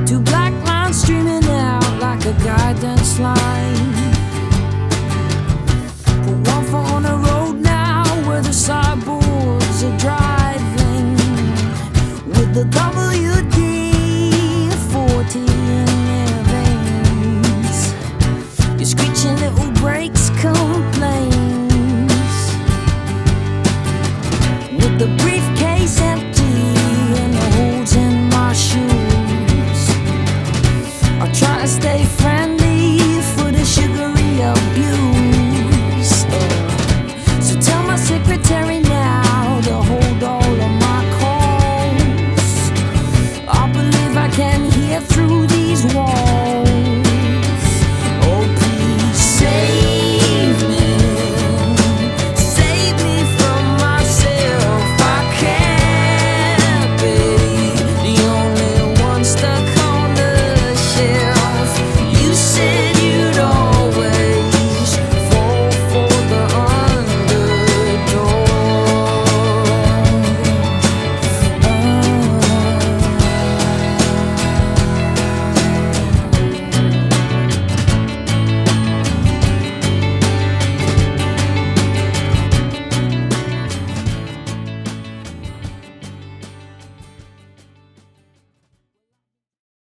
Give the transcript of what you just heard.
Two black lines streaming out like a guidance line. Put one foot on the road now where the cyborgs are driving, with the WD-40 in their veins. Your screeching little brakes complains, with the briefcase empty and the holes in my shoes. I try to stay friendly for the sugary abuse. So tell my secretary